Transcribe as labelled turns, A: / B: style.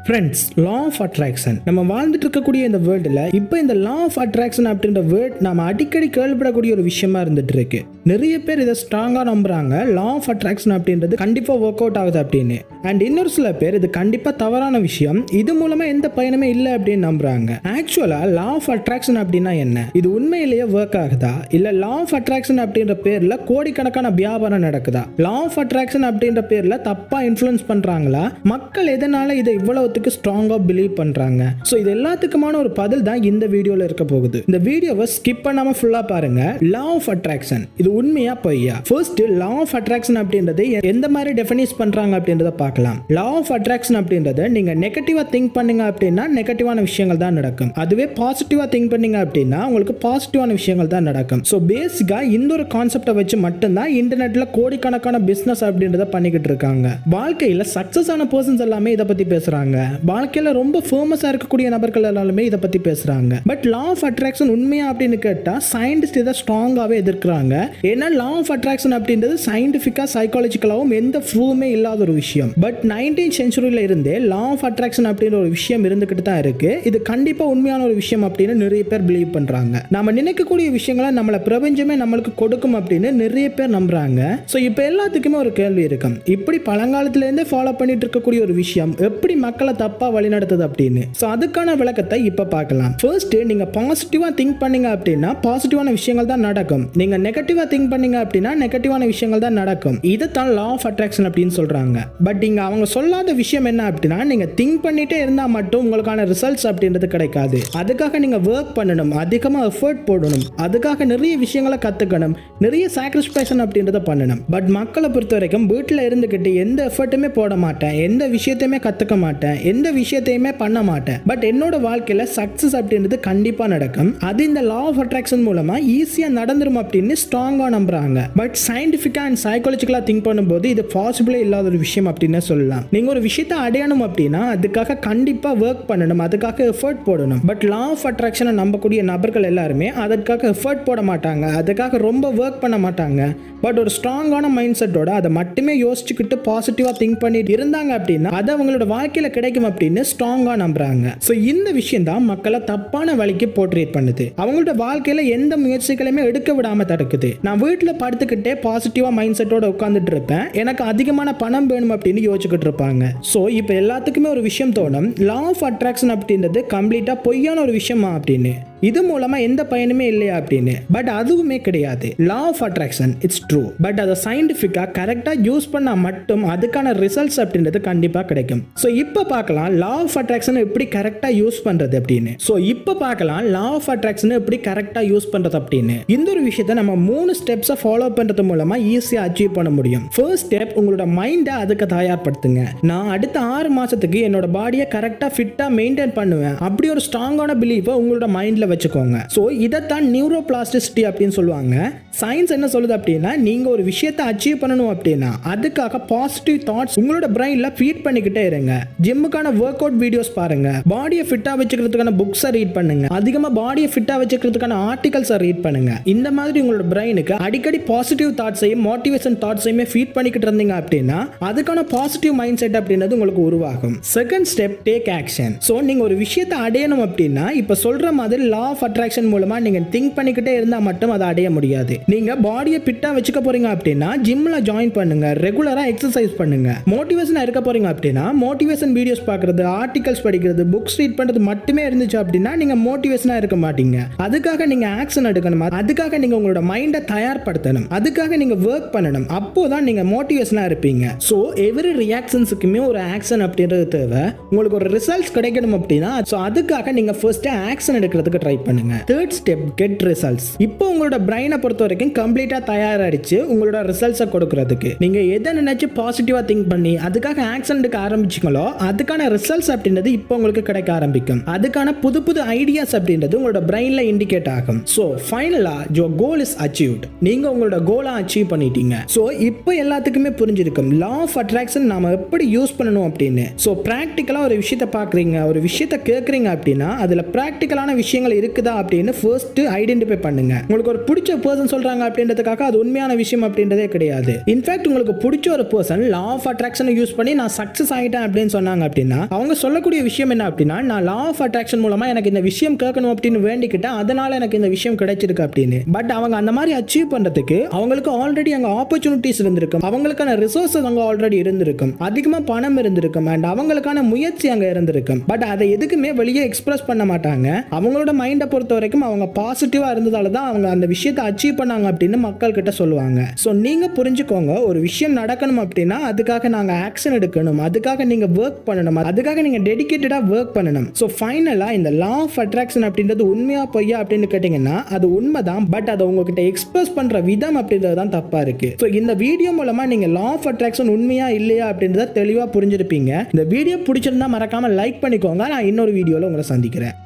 A: Friends, law of attraction நம்ம வாழ்ந்துட்டு இருக்கக்கூடிய இந்த வேர்ல்டில் இப்போ இந்த லா ஆஃப் அட்ராக்ஷன் அப்படின்ற வேர்ட் நம்ம அடிக்கடி கேள்விப்படக்கூடிய ஒரு விஷயமா இருந்துட்டு இருக்கு. நிறைய பேர் இதை ஸ்ட்ராங்காக நம்புறாங்க, லா ஆஃப் அட்ராக்ஷன் அப்படின்றது கண்டிப்பாக ஒர்க் அவுட் ஆகுது அப்படின்னு. அண்ட் இன்னொரு சில பேர் இது கண்டிப்பாக தவறான விஷயம், இது மூலமா எந்த பயனுமே இல்லை அப்படின்னு நம்புறாங்க. ஆக்சுவலா லா ஆஃப் அட்ராக்ஷன் அப்படின்னா என்ன, இது உண்மையிலேயே ஒர்க் ஆகுதா, இல்ல லா ஆஃப் அட்ராக்ஷன் அப்படின்ற பேர்ல கோடிக்கணக்கான வியாபாரம் நடக்குதா, லா ஆஃப் அட்ராக்ஷன் அப்படின்ற பேர்ல தப்பா இன்ஃப்ளூயன்ஸ் பண்றாங்களா, மக்கள் எதனால இதை இவ்வளவு ஸ்ட்ராங்கா பிலீவ் பண்றாங்க? சோ இது எல்லாத்துக்குமான ஒரு பதில் தான் இந்த வீடியோல இருக்க போகுது. இந்த வீடியோவை ஸ்கிப் பண்ணாம ஃபுல்லா பாருங்க. லா ஆஃப் அட்ராக்ஷன் இது உண்மையா பொய்யா? ஃபர்ஸ்ட், லா ஆஃப் அட்ராக்ஷன் அப்படின்றது எந்த மாதிரி டெஃபினைஸ் பண்றாங்க அப்படின்றத பார்க்கலாம். லா ஆஃப் அட்ராக்ஷன் அப்படின்றது நீங்க நெகட்டிவா திங்க் பண்ணீங்க அப்படின்னா நெகட்டிவான விஷயங்கள் தான் நடக்கும். அதுவே பாசிட்டிவா திங்க் பண்ணீங்க அப்படின்னா உங்களுக்கு பாசிட்டிவான விஷயங்கள் தான் நடக்கும். சோ பேசிக்கா இந்த ஒரு கான்செப்டை வச்சு மட்டும்தான் இன்டர்நெட்ல கோடிக்கணக்கான பிசினஸ் அப்படின்றத பண்ணிக்கிட்டு இருக்காங்க. வாழ்க்கையில சக்சஸ் ஆன பர்சன்ஸ் எல்லாமே இதை பத்தி பேசுறாங்க. வாழ்க்கையில ரொம்ப ஃபேமஸா இருக்கக்கூடிய நபர்கள் எல்லாருமே இதை பத்தி பேசுறாங்க. பட் லா ஆஃப் அட்ராக்ஷன் உண்மையா அப்படின்னு கேட்டா சயின்டிஸ்ட் இதை ஸ்ட்ராங்காவே எதிர்க்கிறாங்க. ஏன்னா லா ஆஃப் அட்ராக்ஷன் அப்படின்றது சயின்டிபிக்கா சைக்காலஜிக்கலாவும் எந்த ப்ரூவுமே இல்லாத ஒரு விஷயம். பட் 19th செஞ்சுரியில இருந்தே லா ஆஃப் அட்ராக்ஷன் அப்படின்ற ஒரு விஷயம் இருந்துகிட்டு தான் இருக்கு. இது கண்டிப்பா உண்மையான ஒரு விஷயம் அப்படின்னு நிறைய பேர் பிலீவ் பண்றாங்க. நம்ம நினைக்கக்கூடிய விஷயங்களை நம்மள பிரபஞ்சமே நம்மளுக்கு கொடுக்கும் அப்படின்னு நிறைய பேர் நம்புறாங்க. சோ இப்போ எல்லாத்துக்குமே ஒரு கேள்வி இருக்கும், இப்படி பழங்காலத்துல இருந்தே ஃபாலோ பண்ணிட்டு இருக்கக்கூடிய ஒரு விஷயம் எப்படி மக்களை தப்பா வழி நடத்துது அப்படின்னு. சோ அதுக்கான விளக்கத்தை இப்ப பார்க்கலாம். ஃபர்ஸ்ட், நீங்க பாசிட்டிவா திங்க் பண்ணீங்க அப்படின்னா பாசிட்டிவான விஷயங்கள் தான் நடக்கும். நீங்க நெகட்டிவா திங்க் பண்ணீங்க அப்படின்னா நெகட்டிவான விஷயங்கள் தான் நடக்கும். இதைத்தான் லா ஆஃப் அட்ராக்ஷன் அப்படின்னு சொல்றாங்க. பட் இங்க அவங்க சொல்லாத விஷயம் என்ன அப்படின்னா, நீங்க திங்க் பண்ணிட்டே இருந்தா மட்டும் உங்களுக்கான ரிசல்ட்ஸ் அப்படின்றது கிடைக்காது. அதுக்காக நீங்க ஒர்க் பண்ணணும், அதிகமா எஃபர்ட் போடணும், அதுக்காக நிறைய விஷயங்களை கத்துக்கணும், நிறைய சாக்ரிஃபைஸ் அப்படின்றத பண்ணணும். பட் மக்களை பொறுத்த வரைக்கும் வீட்டில் இருந்துகிட்டு எந்த எஃபர்ட்டுமே போட மாட்டேன், எந்த விஷயத்தையுமே கத்துக்க மாட்டேன், எந்த விஷயத்தையுமே பண்ண மாட்டேன், பட் என்னோட வாழ்க்கையில சக்சஸ் அப்படின்றது கண்டிப்பா நடக்கும், அது இந்த லா ஆஃப் அட்ராக்ஷன் மூலமா ஈஸியா நடந்துரும் அப்படின்னு ஸ்ட்ராங்கா நம்புறாங்க. பட் சயின்டிபிக்கா அண்ட் சைக்காலஜிக்கலா திங்க் பண்ணும்போது இது பாசிபிளே இல்லாத ஒரு விஷயம் அப்படின்னு சொல்லலாம். நீங்க ஒரு விஷயத்தை அடையணும் அப்படின்னா அதுக்காக கண்டிப்பா ஒர்க் பண்ணணும், அதுக்காக எஃபர்ட் போடணும். பட் லா ஆஃப் அட்ராக்ஷனை நம்பக்கூடிய நபர்கள் எல்லாருமே அதற்காக எஃபர்ட் போட மாட்டாங்க, அதுக்காக ரொம்ப ஒர்க் பண்ண மாட்டாங்க. பட் ஒரு ஸ்ட்ராங்கான மைண்ட் செட்டோட அதை மட்டுமே யோசிச்சுக்கிட்டு பாசிட்டிவா திங்க் பண்ணிட்டு இருந்தாங்க அப்படின்னா அது அவங்களோட வாழ்க்கையில கிடைக்கும் அப்படின்னு ஸ்ட்ராங்கா நம்புறாங்க. சோ இந்த விஷயம் தான் மக்களை தப்பான வழிக்கு போர்ட்ரேட் பண்ணுது. அவங்களோட வாழ்க்கையில எந்த முயற்சிகளையுமே எடுக்க விடாம தடுக்குது. நான் வீட்டுல படுத்துக்கிட்டே பாசிட்டிவா மைண்ட் செட்டோட உட்கார்ந்துட்டு இருப்பேன், எனக்கு அதிகமான பணம் வேணும் அப்படின்னு யோசிச்சுக்கிட்டு இருப்பாங்க. சோ இப்போ எல்லாத்துக்குமே ஒரு விஷயம் தோணும், லா ஆஃப் அட்ராக்ஷன் அப்படின்றது கம்ப்ளீட்டா பொய்யான ஒரு விஷயமா அப்படின்னு, இது மூலமா எந்த பயனுமே இல்லையா அப்படின்னு. பட் அதுவுமே கிடையாது. Law of attraction it's true, but அதை சயின்டிபிக்கா கரெக்டா யூஸ் பண்ணா மட்டும் அதுக்கான ரிசல்ட்ஸ் அப்படின்றது கண்டிப்பா கிடைக்கும். சோ இப்போ பார்க்கலாம் லா ஆஃப் அட்ராக்ஷன் எப்படி கரெக்டா யூஸ் பண்றது அப்படின்னு. சோ இப்போ பார்க்கலாம் லா ஆஃப் அட்ராக்ஷன் எப்படி கரெக்டா யூஸ் பண்றது அப்படின்னு. இந்த ஒரு விஷயத்தை நம்ம 3 ஸ்டெப்ஸை ஃபாலோ பண்றது மூலமா ஈஸியா அச்சீவ் பண்ண முடியும். ஃபர்ஸ்ட் ஸ்டெப், உங்களோட மைண்டை அதுக்கு தயார்படுத்துங்க. நான் அடுத்த 6 மாசத்துக்கு என்னோட பாடியை கரெக்டா ஃபிட்டா மெயின்டைன் பண்ணுவேன், அப்படி ஒரு ஸ்ட்ராங்கான பிலீஃபை உங்களோட மைண்ட்ல வச்சுக்கோங்க. சோ இதைத்தான் நியூரோபிளாஸ்டிசிட்டி அப்படின்னு சொல்லுவாங்க. சயின்ஸ் என்ன சொல்லுது அப்படின்னா, நீங்க ஒரு விஷயத்தை அச்சீவ் பண்ணணும் அப்படின்னா அதுக்காக பாசிட்டிவ் தாட்ஸ் உங்களோட பிரெயின்ல ஃபீட் பண்ணிக்கிட்டே இருங்க. ஜிம்முக்கான ஒர்க் அவுட் வீடியோஸ் பாருங்க, பாடியை ஃபிட்டா வச்சுக்கிறதுக்கான புக்ஸை ரீட் பண்ணுங்க, அதிகமா பாடியை ஃபிட்டா வச்சுக்கிறதுக்கான ஆர்டிகல்ஸை ரீட் பண்ணுங்க. இந்த மாதிரி உங்களோட பிரெயினுக்கு அடிக்கடி பாசிட்டிவ் தாட்ஸையும் மோட்டிவேஷன் தாட்ஸையுமே ஃபீட் பண்ணிக்கிட்டு இருந்தீங்க அப்படின்னா அதுக்கான பாசிட்டிவ் மைண்ட் செட் அப்படின்றது உங்களுக்கு உருவாகும். Second step, take action. So நீங்க ஒரு விஷயத்தை அடையணும் அப்படின்னா இப்ப சொல்ற மாதிரி லா ஆஃப் அட்ராக்ஷன் மூலமா நீங்க திங்க் பண்ணிக்கிட்டே இருந்தா மட்டும் அதை அடைய முடியாது. நீங்க பாடியை ஃபிட்டா வச்சுக்க போறீங்க அப்படின்னா ஜிம்ல ஜாயின் பண்ணுங்க, ரெகுலரா எக்ஸசைஸ் பண்ணுங்க. மோட்டிவேஷனா இருக்க போறீங்க அப்படின்னா மோட்டிவேஷன் வீடியோஸ் பார்க்கிறது, ஆர்டிகல்ஸ் படிக்கிறது, புக்ஸ் ரீட் பண்றது மட்டுமே இருந்துச்சு அப்படின்னா நீங்க மோட்டிவேஷனா இருக்க மாட்டீங்க. அதுக்காக நீங்க ஆக்ஷன் எடுக்கணும், அதுக்காக நீங்க உங்களோட மைண்டை தயார்படுத்தணும், அதுக்காக நீங்க ஒர்க் பண்ணணும், அப்போதான் நீங்க மோட்டிவேஷனா இருப்பீங்க. சோ எவ்ரி ரியாக்ஷன்ஸ்க்குமே ஒரு ஆக்ஷன் அப்படின்றது தேவை. உங்களுக்கு ஒரு ரிசல்ட்ஸ் கிடைக்கணும் அப்படின்னா சோ அதுக்காக நீங்க ஃபர்ஸ்ட் ஆக்ஷன் எடுக்கிறதுக்கு ட்ரை பண்ணுங்க. Third step, get results. இப்போ உங்களோட பிரெயினை பொறுத்த வரைக்கும் கம்ப்ளீட்டா தயாராகிடுச்சு உங்களோட ரிசல்ட்ஸை கொடுக்கிறதுக்கு. நீங்க எதை நினைச்சு பாசிட்டிவா திங்க் பண்ணி அதுக்காக ஆக்ஷன் எடுக்க ஆரம்பிச்சீங்களோ அதுக்கான ரிசல்ட்ஸ் அப்படின்றது இப்போ உங்களுக்கு கிடைக்க ஆரம்பிக்கும். அதுக்கான புது புது ஐடியாஸ் அப்படின்றது உங்களோட பிரெயின்ல இண்டிகேட் ஆகும். சோ ஃபைனலா your goal is achieved. நீங்க உங்களோட கோலை அச்சீவ் பண்ணிட்டீங்க. சோ இப்போ எல்லாத்துக்குமே புரிஞ்சிருக்கும் லா ஆஃப் அட்ராக்ஷன் நாம எப்படி யூஸ் பண்ணணும் அப்படின்னு. சோ பிராக்டிக்கலா ஒரு விஷயத்தை பாக்குறீங்க, ஒரு விஷயத்தை கேட்கறீங்க அப்படின்னா அதுல பிராக்டிக்கலான விஷயங்கள் இருக்குதா அப்படின்னு ஃபர்ஸ்ட் ஐடென்டிஃபை பண்ணுங்க. உங்களுக்கு ஒரு பிடிச்ச பர்சன் சொல்றாங்க அப்படின்றதுக்காக அது உண்மையான விஷயம் அப்படின்றதே கிடையாது. இன்ஃபேக்ட் உங்களுக்கு பிடிச்ச ஒரு பர்சன் லா ஆஃப் அட்ராக்ஷனை யூஸ் பண்ணி நான் சக்சஸ் ஆகிட்டேன் அப்படின்னு சொன்னாங்க அப்படின்னா அவங்க சொல்லக்கூடிய விஷயம் என்ன அப்படின்னா, நான் லா ஆஃப் அட்ராக்ஷன் மூலமா எனக்கு இந்த விஷயம் கேட்கணும் அப்படின்னு வேண்டிக்கிட்டேன், அதனால எனக்கு இந்த விஷயம் கிடைச்சிருக்கு அப்படின்னு. பட் அவங்க அந்த மாதிரி அச்சீவ் பண்றதுக்கு அவங்களுக்கு ஆல்ரெடி அங்க ஆப்பர்ச்சுனிட்டிஸ் இருந்திருக்கும், அவங்களுக்கான ரிசோர்ஸஸ் அங்க ஆல்ரெடி இருந்திருக்கும், அதிகமா பணம் இருந்திருக்கும், அண்ட் அவங்களுக்கான முயற்சி அங்க இருந்திருக்கும். பட் அதை எதுக்குமே வெளியே எக்ஸ்பிரஸ் பண்ண மாட்டாங்க. அவங்களோட மைண்டை பொறுத்த வரைக்கும் அவங்க பாசிட்டிவா இருந்ததால தான் அவங்க அந்த விஷயத்தை அச்சீவ் பண்ணாங்க அப்படின்னு மக்கள் கிட்ட சொல்லுவாங்க. ஸோ நீங்க புரிஞ்சுக்கோங்க, ஒரு விஷயம் நடக்கணும் அப்படின்னா அதுக்காக நாங்க ஆக்ஷன் எடுக்கணும், அதுக்காக நீங்க ஒர்க் பண்ணணும், அதுக்காக நீங்க டெடிகேட்டடா ஒர்க் பண்ணணும். ஸோ ஃபைனலா இந்த லா ஆஃப் அட்ராக்ஷன் அப்படின்றது உண்மையா பொய்யா அப்படின்னு கேட்டீங்கன்னா அது உண்மைதான். பட் அதை உங்ககிட்ட எக்ஸ்பிரஸ் பண்ற விதம் அப்படின்றது தான் தப்பா இருக்கு. ஸோ இந்த வீடியோ மூலமா நீங்க லா ஆஃப் அட்ராக்ஷன் உண்மையா இல்லையா அப்படின்றத தெளிவா புரிஞ்சிருப்பீங்க. இந்த வீடியோ பிடிச்சிருந்தா மறக்காம லைக் பண்ணிக்கோங்க. நான் இன்னொரு வீடியோல உங்களை சந்திக்கிறேன்.